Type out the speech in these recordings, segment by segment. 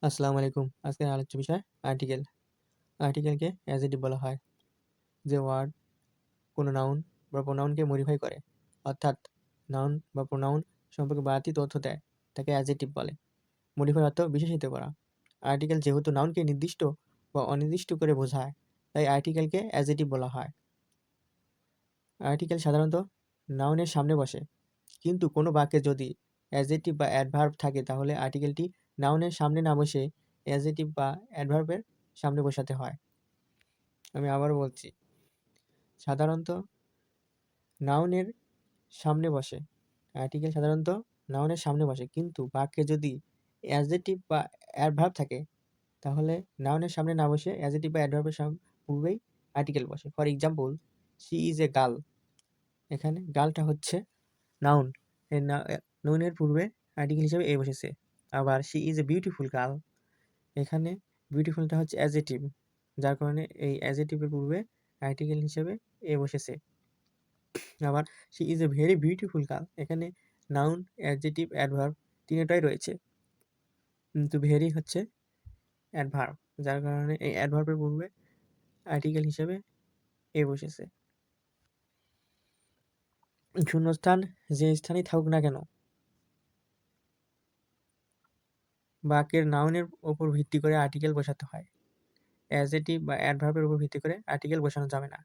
আসসালামু আলাইকুম। আজকের আলোচ্য বিষয় আর্টিকেল। আর্টিকেলকে অ্যাডজেক্টিভ বলা হয়, যে ওয়ার্ড কোনো নাউন বা প্রোনাউনকে মডিফাই করে, অর্থাৎ নাউন বা প্রোনাউন সম্পর্কে বাড়তি তথ্য দেয়, তাকে অ্যাডজেক্টিভ বলে। মডিফাই অর্থ বিশেষিত করা। আর্টিকেল যেহেতু নাউনকে নির্দিষ্ট বা অনির্দিষ্ট করে বোঝায়, তাই আর্টিকেলকে অ্যাডজেক্টিভ বলা হয়। আর্টিকেল সাধারণত নাউনের সামনে বসে, কিন্তু কোনো বাক্যে যদি অ্যাডজেক্টিভ বা অ্যাডভার্ব থাকে, তাহলে আর্টিকেলটি নাউনের সামনে না বসে অ্যাডজেক্টিভ বা অ্যাডভার্বের সামনে বসাতে হয়। আমি আবারও বলছি, সাধারণত নাউনের সামনে বসে। আর্টিকেল সাধারণত নাউনের সামনে বসে, কিন্তু বাক্যে যদি অ্যাডজেক্টিভ বা অ্যাডভার্ব থাকে, তাহলে নাউনের সামনে না বসে অ্যাডজেক্টিভ বা অ্যাডভার্বের পূর্বেই আর্টিকেল বসে। For example, she is a girl. এখানে গার্লটা হচ্ছে নাউন, এর নাউনের পূর্বে আর্টিকেল হিসেবে এ বসেছে। আবার she is a beautiful girl, এখানে বিউটিফুলটা হচ্ছে অ্যাডজেক্টিভ, যার কারণে এই অ্যাডজেক্টিভের পূর্বে আর্টিকেল হিসেবে এ বসেছে। আবার she is a very beautiful girl, এখানে নাউন, অ্যাডজেক্টিভ, অ্যাডভার্ব তিনটাই রয়েছে, কিন্তু ভেরি হচ্ছে অ্যাডভার্ব, যার কারণে এই অ্যাডভার্বের পূর্বে আর্টিকেল হিসেবে এ বসেছে। শূন্যস্থান যে স্থানেই থাকুক না কেন, বাক্যের নাউনের উপর ভিত্তি করে আর্টিকেল বসাতে হয়। অ্যাডজেক্টিভ বা অ্যাডভার্বের উপর ভিত্তি করে আর্টিকেল বসানো যাবে না।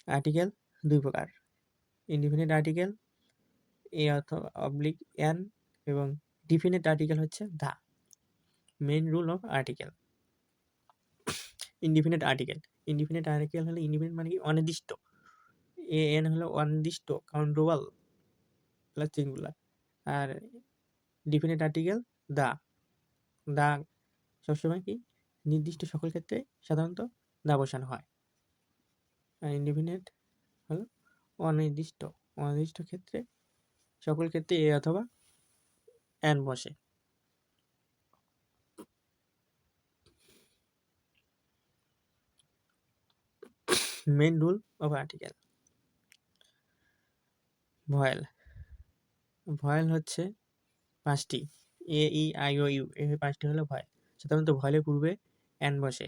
আর্টিকেল দুই প্রকার: ইনডিফিনিট আর্টিকেল এ অথবা অবলিক এন, এবং ডিফিনিট আর্টিকেল হচ্ছে the. Main rule of article. Indefinite article হলো ইনডিফিনিট মানে কি অনির্দিষ্ট, এ এন হলো অনির্দিষ্ট কাউন্টেবল প্লাস সিঙ্গুলার। আর ডিফিনিট আর্টিকেল দা। দা সবসময় কি নির্দিষ্ট সকল ক্ষেত্রে সাধারণত দা বসানো হয়। আর ইনডিফিনিট হলো অনির্দিষ্ট, অনির্দিষ্ট ক্ষেত্রে সকল ক্ষেত্রে এ অথবা এন বসে। Main rule of article. Vowel. Vowel হচ্ছে পাঁচটি, এ ই আই ও ইউ, এই পাঁচটি হলো ভয়েল। সাধারণত ভয়েলের পূর্বে এন বসে।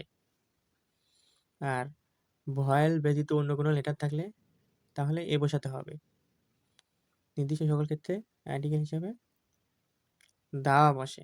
আর ভয়েল ব্যতীত অন্য কোনো লেটার থাকলে তাহলে এ বসাতে হবে। নির্দিষ্ট সকল ক্ষেত্রে আর্টিকেল হিসাবে দা বসে।